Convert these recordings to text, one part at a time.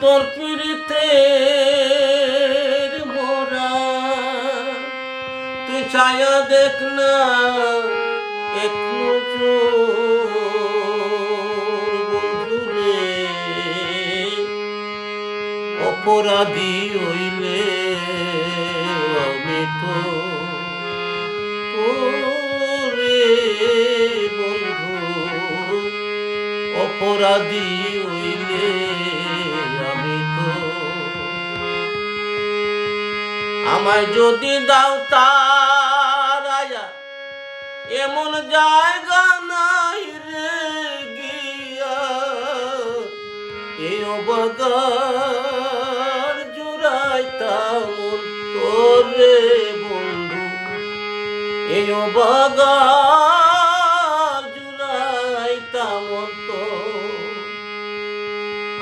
তোর পিড়িতে মোরা, তুই ছায়া দেখ না এক নজর বন্ধুরে। অপরাধী হইলে আমি তো তোরে বন্ধু, অপরাধী হইলে আমি তো। আমায় যদি দাও তারায়া এমন জায়গা নাই রে গিয়া, এই অবাগার জুড়াইতাম তোরে বন্ধু, এই অবাগার জুড়াইতাম তো।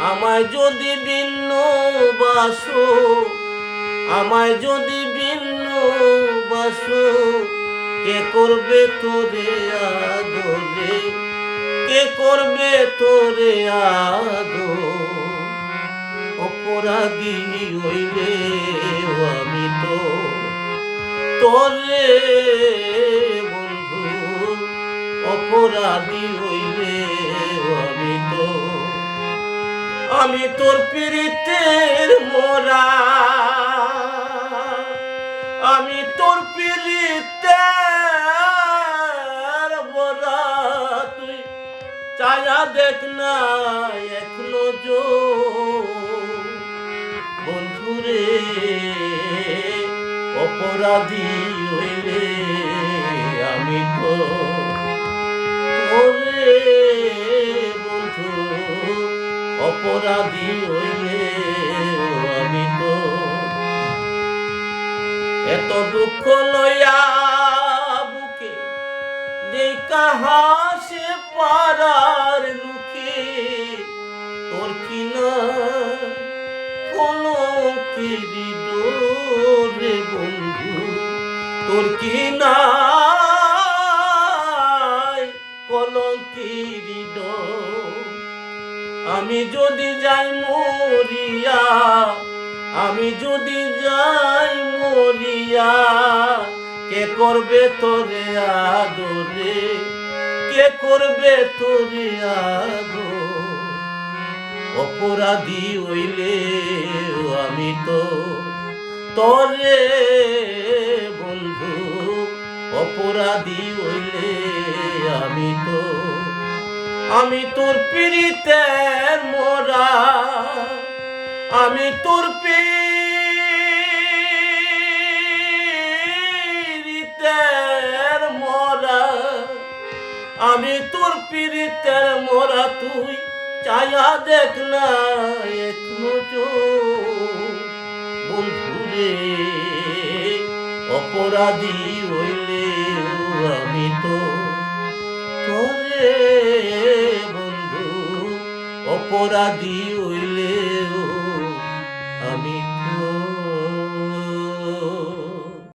আমায় যদি ভিন্ন বাসো, আমায় যদি ভিন্ন বাসো, কে করবে তোরে আদরে, কে করবে তোরে আদর। অপরাধী হইলে আমি তো তোরে বন্ধু, অপরাধী হইলে আমি তো। আমি তোর পিড়িতের মোরা, আমি তোর পিড়িতের মোরা, তুই ছায়া দেখ না এক নজর বন্ধুরে। অপরাধী হইলে আমি তো তোরে বন্ধু, অপরাধী হইলে আমি তো। এত দুঃখ লইয়া বুকে দেখা হাসে পাড়ার লোকে, তোর কি না কোনো রে বন্ধু, তোর কি না কলঙ্কির হৃদয়। আমি যদি যাই মরিয়া, আমি যদি যাই মরিয়া, কে করবে তোরে আদরে, কে করবে তোরে আদর। অপরাধী হইলে আমি তো তোরে বন্ধু, অপরাধী হইলে আমি তো। আমি তোর পিড়িতের মোরা, আমি তোর পিড়িতের মোরা, আমি তোর পিড়িতের মোরা, তুই ছায়া দেখ না এক নজর বন্ধুরে। অপরাধী হইলে আমি তো তোরে বন্ধু, অপরাধী